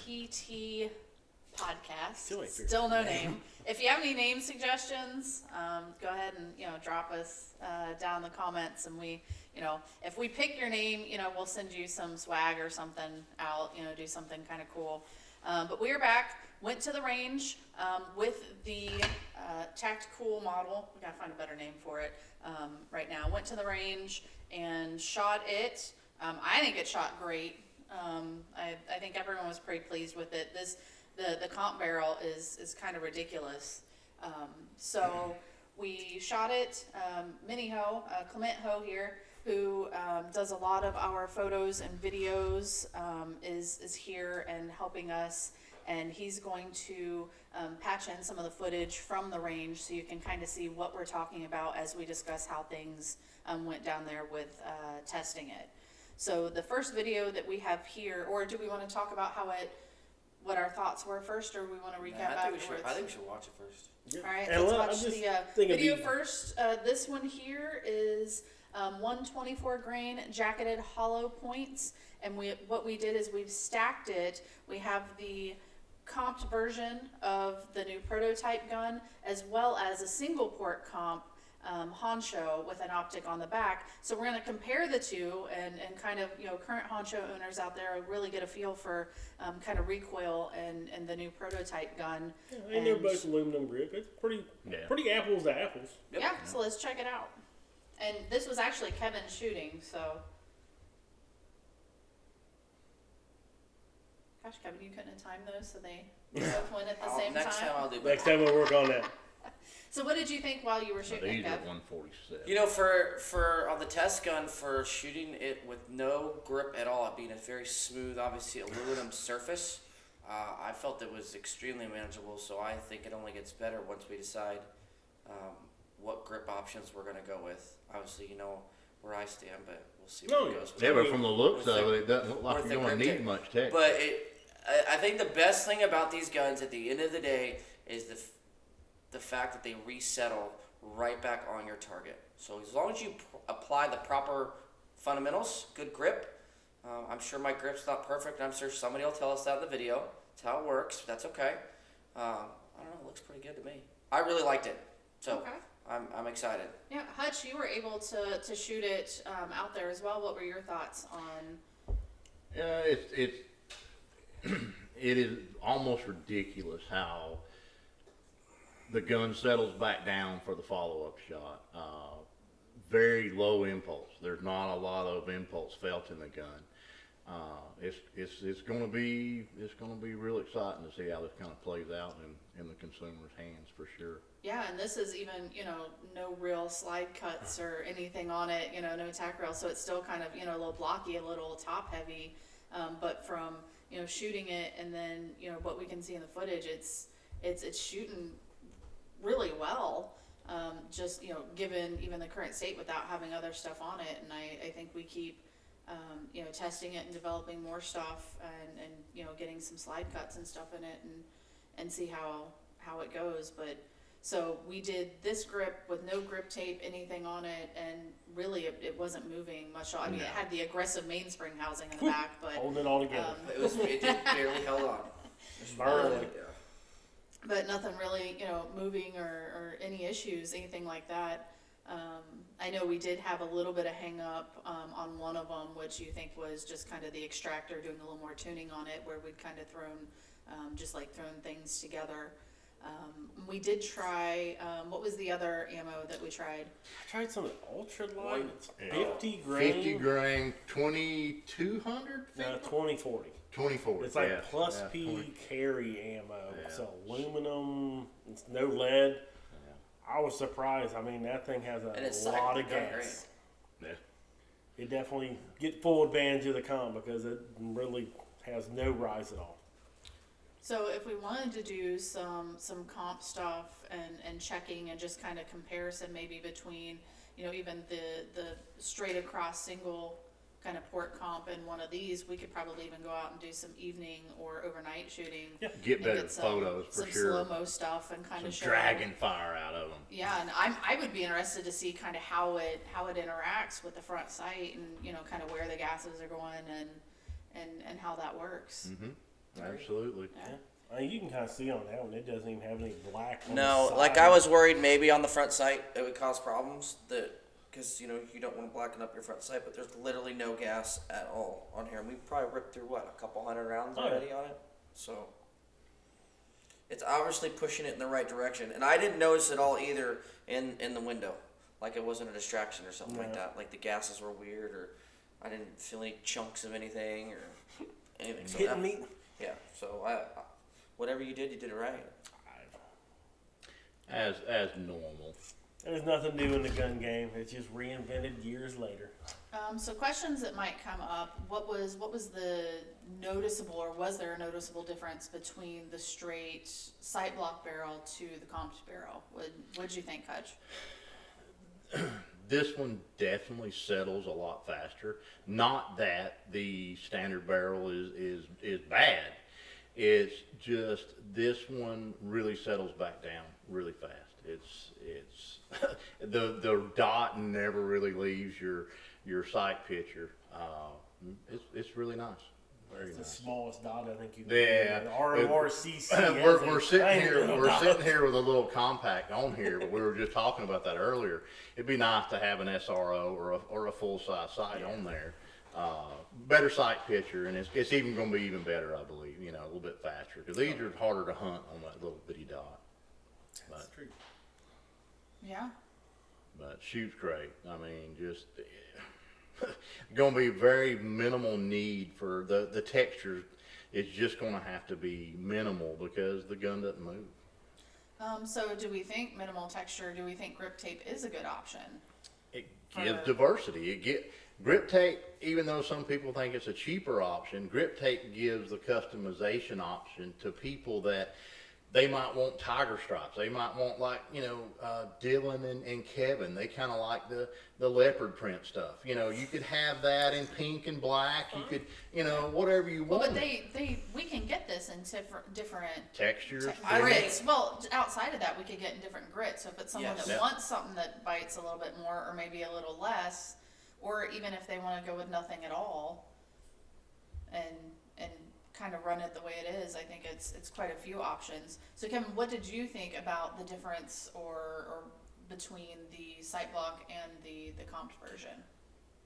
PT podcast. Still no name. If you have any name suggestions, go ahead and drop us down in the comments, and we, if we pick your name, we'll send you some swag or something out. Do something kind of cool. But we are back. Went to the range with the tactical model. We gotta find a better name for it right now. Went to the range and shot it. I think it shot great. I think everyone was pretty pleased with it. The comp barrel is kind of ridiculous. So we shot it. Mini Ho, Clement Ho here, who does a lot of our photos and videos, is here and helping us. And he's going to patch in some of the footage from the range so you can kind of see what we're talking about as we discuss how things went down there with testing it. So the first video that we have here, or do we want to talk about what our thoughts were first, or we want to recap afterwards? I think we should watch it first. Yeah. All right, And let's watch the video first. This one here is 124 grain jacketed hollow points, and what we did is we've stacked it. We have the comped version of the new prototype gun, as well as a single port comp Honcho with an optic on the back. So we're going to compare the two and kind of, current Honcho owners out there really get a feel for kind of recoil and the new prototype gun. Yeah, and they're both aluminum grip. It's pretty apples to apples. Yep. Yeah, so let's check it out. And this was actually Kevin shooting, so. Gosh, Kevin, you couldn't have timed those so they both went at the same time? Next time I'll do Next time we'll work on that. So what did you think while you were shooting These it, are Kev? 147. For on the test gun, for shooting it with no grip at all, it being a very smooth, obviously aluminum surface, I felt it was extremely manageable. So I think it only gets better once we decide what grip options we're going to go with. Obviously, you know where I stand, but we'll see where it goes. Yeah, but from the looks with of the- it, it doesn't look like with you're the going to grip need tape. much tech. But I think the best thing about these guns at the end of the day is the fact that they resettle right back on your target. So as long as you apply the proper fundamentals, good grip. I'm sure my grip's not perfect. I'm sure somebody will tell us that in the video. It's how it works. That's okay. I don't know. It looks pretty good to me. I really liked it. So Okay. I'm excited. Yeah, Hutch, you were able to shoot it out there as well. What were your thoughts on? It is almost ridiculous how the gun settles back down for the follow-up shot. Very low impulse. There's not a lot of impulse felt in the gun. It's going to be real exciting to see how this kind of plays out in the consumer's hands for sure. Yeah, and this is even, no real slide cuts or anything on it, no tack rail, so it's still kind of, a little blocky, a little top heavy, but from, shooting it and then, what we can see in the footage, it's shooting really well, just, given even the current state without having other stuff on it, and I think we keep, testing it and developing more stuff and getting some slide cuts and stuff in it and see how it goes, but. So we did this grip with no grip tape, anything on it, and really it wasn't moving much. I mean, it had the aggressive mainspring housing in the back, but Holding it all together. It just barely held on. Barely. but nothing really, moving or any issues, anything like that. I know we did have a little bit of hang up on one of them, which you think was just kind of the extractor doing a little more tuning on it, where we'd kind of thrown things together. We did try, what was the other ammo that we tried? I tried some ultralight. It's 50 grain. 50 grain, 2200? 2040. 2040. It's like yeah, plus yeah, P 20. carry ammo. Yeah. It's aluminum. It's no lead. I was surprised. I mean, that thing has And it's a lot cycling of gun, gas. Yeah. It definitely get full advantage of the comp because it really has no rise at all. So if we wanted to do some comp stuff and checking and just kind of comparison maybe between, even the straight across single kind of port comp and one of these, we could probably even go out and do some evening or overnight shooting. Yeah. Get and better some, photos for some sure. slow-mo stuff and kind Some of show. dragon fire out of them. Yeah, and I would be interested to see kind of how it interacts with the front sight and kind of where the gases are going and how that works. Mm-hmm. Absolutely. Yeah. I mean, you can kind of see on that one, it doesn't even have any black on No, the like side. I was worried maybe on the front sight it would cause problems because you know you don't want to blacken up your front sight, but there's literally no gas at all on here. And we probably ripped through what, a couple hundred rounds Oh, yeah. already on it. So it's obviously pushing it in the right direction, and I didn't notice it all either in the window, like it wasn't a distraction or something like No. that. Like the gases were weird, or I didn't feel any chunks of anything or anything. So Hitting me. yeah. So I whatever you did it right. As normal. There's nothing new in the gun game. It's just reinvented years later. So questions that might come up, what was the noticeable, or was there a noticeable difference between the straight sight block barrel to the comped barrel? What'd you think, Hutch? This one definitely settles a lot faster. Not that the standard barrel is bad. It's just this one really settles back down really fast. It's the dot never really leaves your sight picture. It's really nice. Very It's the nice. smallest dot I think you can Yeah. do. The RMRCC. We're sitting here with a little compact on here, but we were just talking about that earlier. It'd be nice to have an SRO or a full size sight on there. Better sight picture, and it's even going to be even better, I believe. You know, a little bit faster because these are harder to hunt on that little bitty dot. That's true. Yeah. But shoots great. I mean, just going to be very minimal need for the texture. It's just going to have to be minimal because the gun doesn't move. So do we think minimal texture, do we think grip tape is a good option? It gives For- diversity. Grip tape, even though some people think it's a cheaper option, grip tape gives the customization option to people that they might want tiger stripes. They might want Dylan and Kevin. They kind of like the leopard print stuff. You know, you could have that in pink and black. You could, whatever you Well, want. but we can get this in different Textures. I grits. Well, outside of that, we could get in different grits. So if it's someone Yes. that Yeah. wants something that bites a little bit more, or maybe a little less, or even if they want to go with nothing at all, and kind of run it the way it is, I think it's quite a few options. So Kevin, what did you think about the difference or between the sight block and the comped version?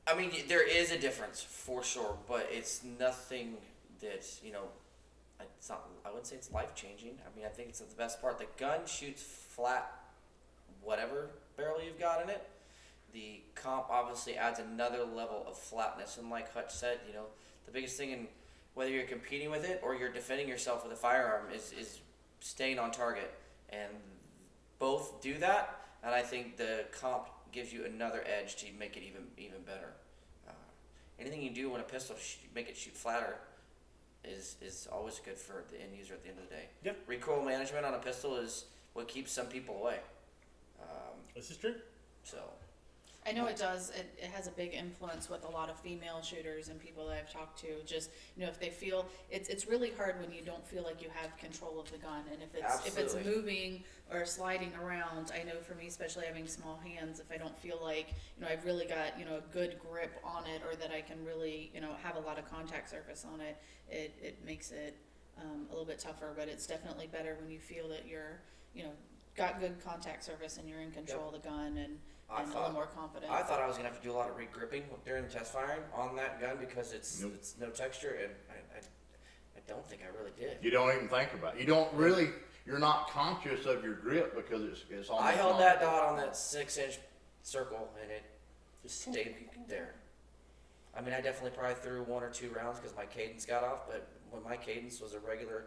I mean, there is a difference for sure, but it's nothing that it's not. I wouldn't say it's life changing. I mean, I think it's the best part. The gun shoots flat, whatever barrel you've got in it. The comp obviously adds another level of flatness, and like Hutch said, the biggest thing in whether you're competing with it or you're defending yourself with a firearm is staying on target, and both do that. And I think the comp gives you another edge to make it even better. Anything you do when a pistol make it shoot flatter is always good for the end user at the end of the day. Yep. Recoil management on a pistol is what keeps some people away. This is true. So I know it does. It has a big influence with a lot of female shooters and people that I've talked to. Just if they feel it's really hard when you don't feel like you have control of the gun, and if it's Absolutely. moving or sliding around. I know for me, especially having small hands, if I don't feel like I've really got a good grip on it, or that I can really have a lot of contact surface on it, it makes it a little bit tougher. But it's definitely better when you feel that you're got good contact surface and you're in control of the gun and a little more confident. I thought I was gonna have to do a lot of re-gripping during the test firing on that gun because it's no texture, and I don't think I really did. You don't even think about it. You don't really. You're not conscious of your grip because it's almost. I held that dot on that 6-inch circle, and it just stayed there. I mean, I definitely probably threw 1 or 2 rounds because my cadence got off, but when my cadence was a regular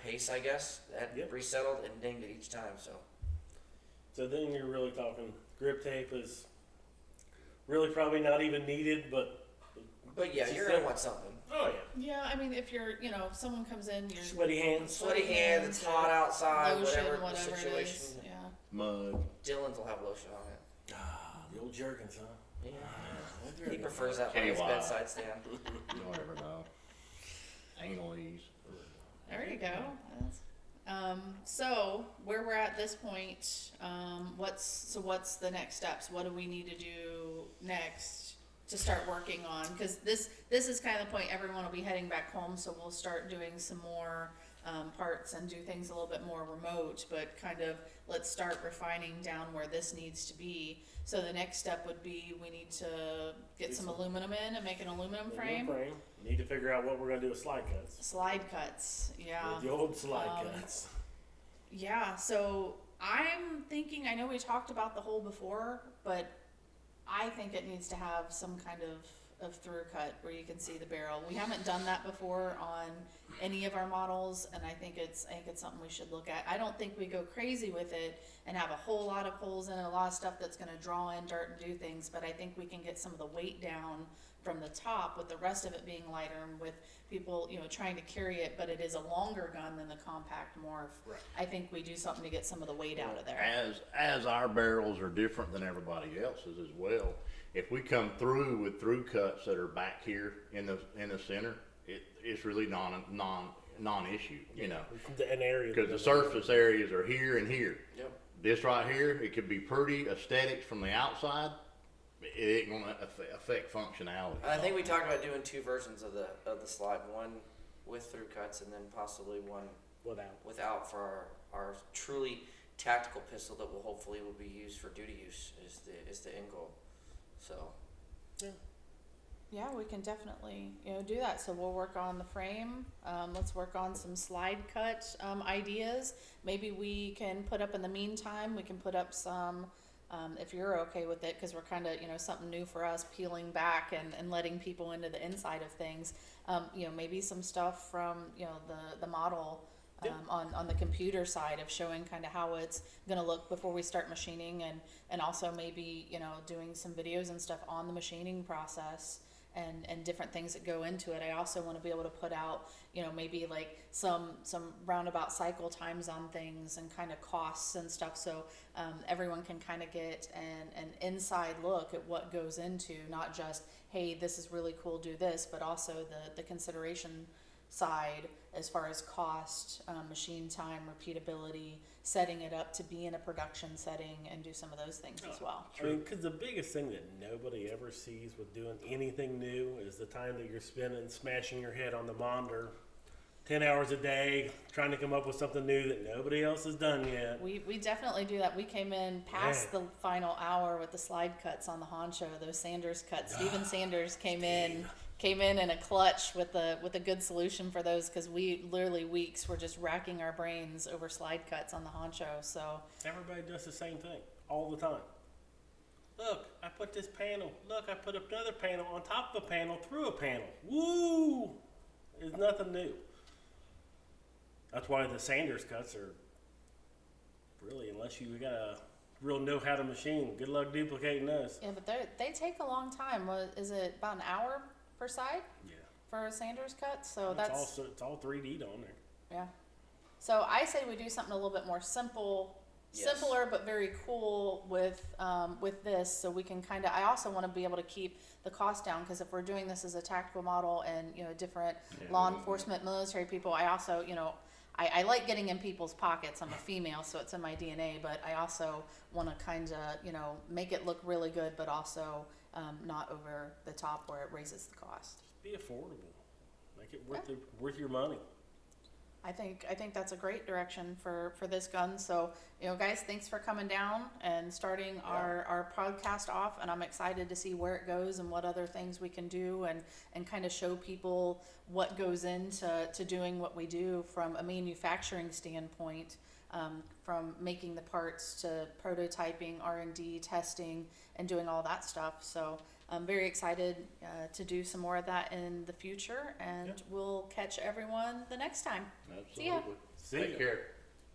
pace, I guess, that Yep. resettled and dinged it each time. So then you're really talking grip tape is really probably not even needed, but But yeah, Just you're that- gonna want something. oh yeah, Yeah, I mean, if you're, if someone comes in, you're sweaty hands. Sweaty hands, it's hot outside, lotion, whatever the whatever it situation. is. Yeah. Mud. Dylan's will have lotion on it. The old jerkins, huh? Yeah. He prefers that by his KY. bedside stand. You don't ever know. Anal ease. There you go. So where we're at this point, what's the next steps? What do we need to do next to start working on, because this is kind of the point everyone will be heading back home, so we'll start doing some more parts and do things a little bit more remote, but kind of let's start refining down where this needs to be. So the next step would be we need to get some aluminum in and make an aluminum frame. Need to figure out what we're gonna do with slide cuts. Slide cuts, yeah. The old slide Um, cuts. Yeah, so I'm thinking, I know we talked about the hole before, but I think it needs to have some kind of through cut where you can see the barrel. We haven't done that before on any of our models, and I think it's something we should look at. I don't think we go crazy with it and have a whole lot of holes in it, a lot of stuff that's gonna draw in dirt and do things, but I think we can get some of the weight down from the top, with the rest of it being lighter, and with people, trying to carry it, but it is a longer gun than the compact morph. Right. I think we do something to get some of the weight out of there. As our barrels are different than everybody else's as well, if we come through with through cuts that are back here in the center, it's really non-issue, An area. because the surface areas are here and here. Yep. This right here, it could be pretty aesthetics from the outside, it ain't gonna affect functionality. I think we talked about doing two versions of the slide, one with through cuts and then possibly one without for our truly tactical pistol that will hopefully be used for duty use is the end goal. So Yeah, we can definitely, do that. So we'll work on the frame. Let's work on some slide cut ideas. Maybe we can put up in the meantime, we can put up some, if you're okay with it, because we're kind of, something new for us, peeling back and letting people into the inside of things. Maybe some stuff from, the model on the computer side of showing kind of how it's going to look before we start machining, and also maybe, doing some videos and stuff on the machining process. And different things that go into it. I also want to be able to put out, maybe like some roundabout cycle times on things and kind of costs and stuff, so everyone can kind of get an inside look at what goes into, not just, hey, this is really cool, do this, but also the consideration side as far as cost, machine time, repeatability, setting it up to be in a production setting, and do some of those things as well. I mean, because the biggest thing that nobody ever sees with doing anything new is the time that you're spending smashing your head on the monitor 10 hours a day trying to come up with something new that nobody else has done yet. We definitely do that. We came in past the final hour with the slide cuts on the Honcho, those Sanders cuts. Steven Sanders came in a clutch with a good solution for those, because we literally weeks were just racking our brains over slide cuts on the Honcho. So Everybody does the same thing all the time. Look, I put this panel. Look, I put another panel on top of a panel through a panel. Woo! It's nothing new. That's why the Sanders cuts are really, unless you got a real know how to machine, good luck duplicating those. yeah, but they take a long time. Is it about an hour per side Yeah. for a Sanders cut? So It's all 3D'd on there. yeah. So I say we do something a little bit more simple, Yes. simpler but very cool with this, so we can kind of. I also want to be able to keep the cost down, because if we're doing this as a tactical model and different law enforcement, military people, I also I like getting in people's pockets. I'm a female, so it's in my DNA, but I also want to kind of make it look really good, but also not over the top where it raises the cost. Just be affordable. Make it worth your money. I think that's a great direction for this gun. So, guys, thanks for coming down and starting our podcast off, and I'm excited to see where it goes and what other things we can do, and kind of show people what goes into doing what we do from a manufacturing standpoint, from making the parts to prototyping, R&D, testing, and doing all that stuff. So I'm very excited to do some more of that in the future, and we'll catch everyone the next time. Absolutely. See ya. See Take ya. care.